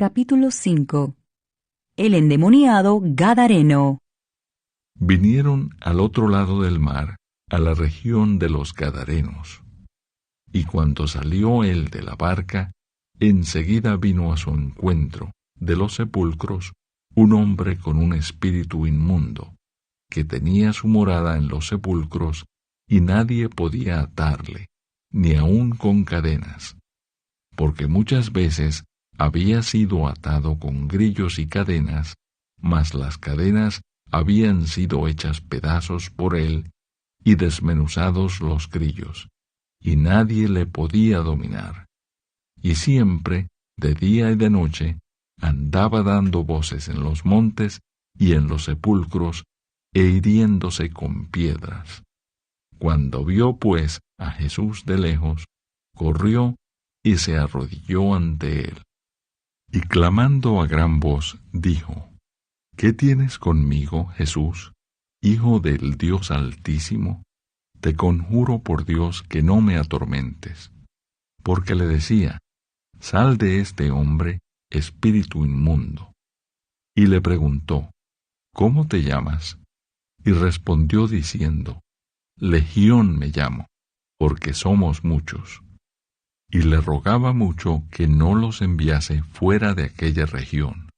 capítulo 5. El endemoniado Gadareno. Vinieron al otro lado del mar, a la región de los Gadarenos. Y cuando salió él de la barca, enseguida vino a su encuentro, de los sepulcros, un hombre con un espíritu inmundo, que tenía su morada en los sepulcros, y nadie podía atarle, ni aun con cadenas, porque muchas veces había sido atado con grillos y cadenas, mas las cadenas habían sido hechas pedazos por él, y desmenuzados los grillos, y nadie le podía dominar. Y siempre, de día y de noche, andaba dando voces en los montes y en los sepulcros, e hiriéndose con piedras. Cuando vio, pues, a Jesús de lejos, corrió y se arrodilló ante él. Y clamando a gran voz, dijo: ¿Qué tienes conmigo, Jesús, Hijo del Dios Altísimo? Te conjuro por Dios que no me atormentes. Porque le decía: Sal de este hombre, espíritu inmundo. Y le preguntó: ¿Cómo te llamas? Y respondió diciendo: Legión me llamo, porque somos muchos. Y le rogaba mucho que no los enviase fuera de aquella región.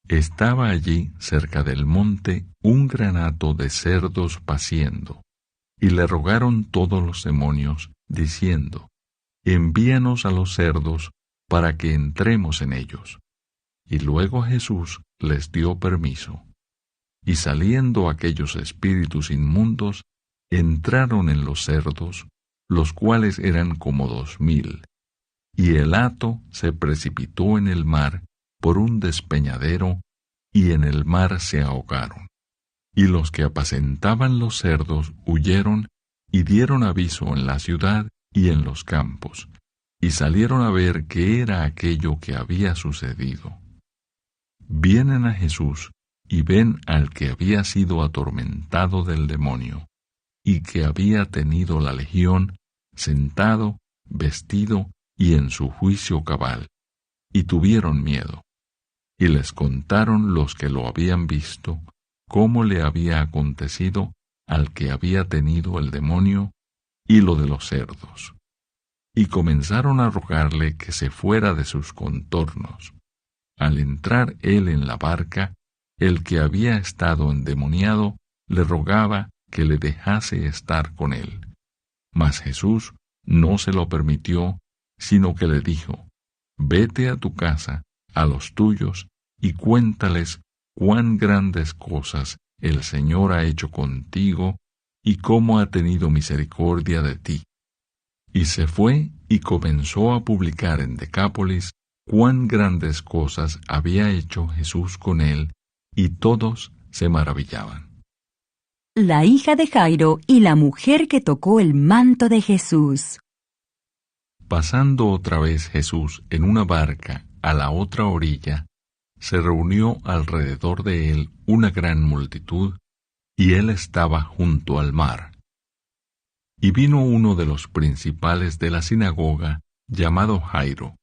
Estaba allí, cerca del monte, un gran hato de cerdos paciendo. Y le rogaron todos los demonios, diciendo: Envíanos a los cerdos, para que entremos en ellos. Y luego Jesús les dio permiso. Y saliendo aquellos espíritus inmundos, entraron en los cerdos, los cuales eran como 2000. Y el hato se precipitó en el mar por un despeñadero, y en el mar se ahogaron. Y los que apacentaban los cerdos huyeron, y dieron aviso en la ciudad y en los campos, y salieron a ver qué era aquello que había sucedido. Vienen a Jesús, y ven al que había sido atormentado del demonio, y que había tenido la legión, sentado, vestido, y en su juicio cabal, y tuvieron miedo. Y les contaron los que lo habían visto, cómo le había acontecido al que había tenido el demonio, y lo de los cerdos. Y comenzaron a rogarle que se fuera de sus contornos. Al entrar él en la barca, el que había estado endemoniado le rogaba que le dejase estar con él. Mas Jesús no se lo permitió, sino que le dijo: Vete a tu casa, a los tuyos, y cuéntales cuán grandes cosas el Señor ha hecho contigo, y cómo ha tenido misericordia de ti. Y se fue y comenzó a publicar en Decápolis cuán grandes cosas había hecho Jesús con él, y todos se maravillaban. La hija de Jairo y la mujer que tocó el manto de Jesús. Pasando otra vez Jesús en una barca a la otra orilla, se reunió alrededor de él una gran multitud, y él estaba junto al mar. Y vino uno de los principales de la sinagoga, llamado Jairo,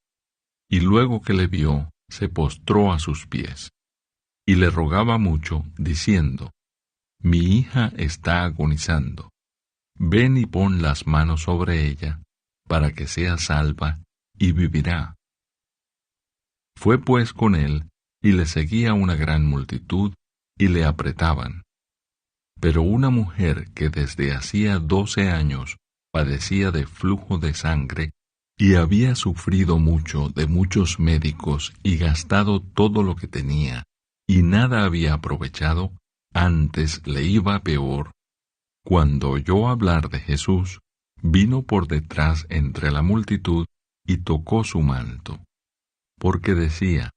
y luego que le vio, se postró a sus pies, y le rogaba mucho, diciendo: Mi hija está agonizando. Ven y pon las manos sobre ella, para que sea salva, y vivirá. Fue pues con él, y le seguía una gran multitud, y le apretaban. Pero una mujer que desde hacía 12 años padecía de flujo de sangre, y había sufrido mucho de muchos médicos, y gastado todo lo que tenía, y nada había aprovechado, antes le iba peor, cuando oyó hablar de Jesús, vino por detrás entre la multitud, y tocó su manto, porque decía: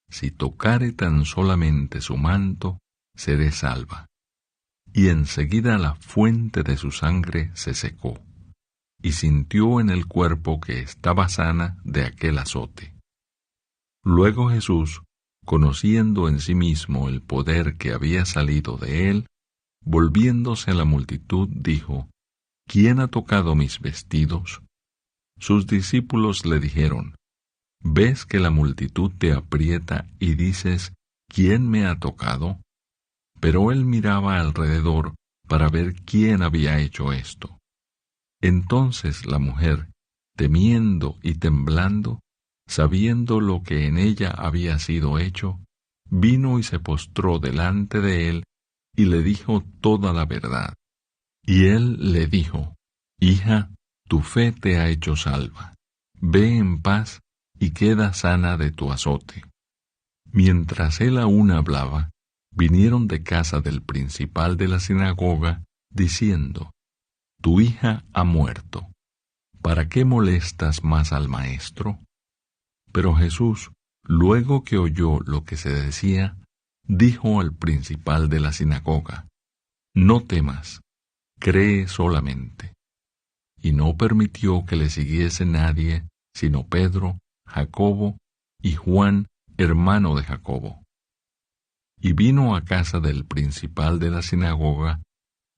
Si tocare tan solamente su manto, seré salva. Y enseguida la fuente de su sangre se secó, y sintió en el cuerpo que estaba sana de aquel azote. Luego Jesús, conociendo en sí mismo el poder que había salido de él, volviéndose a la multitud, dijo: ¿Quién ha tocado mis vestidos? Sus discípulos le dijeron: ¿ves que la multitud te aprieta y dices, ¿quién me ha tocado? Pero él miraba alrededor para ver quién había hecho esto. Entonces la mujer, temiendo y temblando, sabiendo lo que en ella había sido hecho, vino y se postró delante de él y le dijo toda la verdad. Y él le dijo, Hija, tu fe te ha hecho salva. Ve en paz y queda sana de tu azote. Mientras él aún hablaba, vinieron de casa del principal de la sinagoga, diciendo, Tu hija ha muerto. ¿Para qué molestas más al maestro? Pero Jesús, luego que oyó lo que se decía, dijo al principal de la sinagoga, No temas, cree solamente. Y no permitió que le siguiese nadie, sino Pedro, Jacobo y Juan, hermano de Jacobo. Y vino a casa del principal de la sinagoga,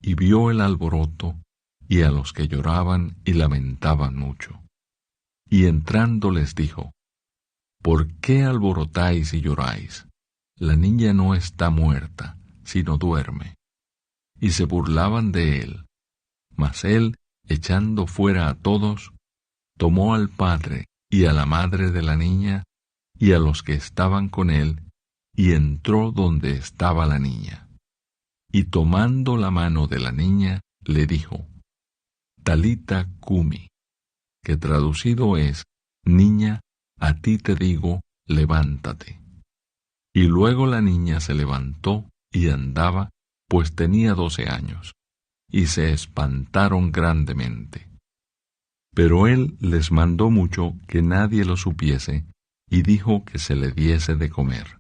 y vio el alboroto, y a los que lloraban y lamentaban mucho. Y entrando les dijo, ¿Por qué alborotáis y lloráis? La niña no está muerta, sino duerme. Y se burlaban de él. Mas él, echando fuera a todos, tomó al padre y a la madre de la niña, y a los que estaban con él, y entró donde estaba la niña. Y tomando la mano de la niña, le dijo, Talita cumi, que traducido es, Niña, a ti te digo, levántate. Y luego la niña se levantó y andaba, pues tenía 12 años, y se espantaron grandemente. Pero él les mandó mucho que nadie lo supiese, y dijo que se le diese de comer.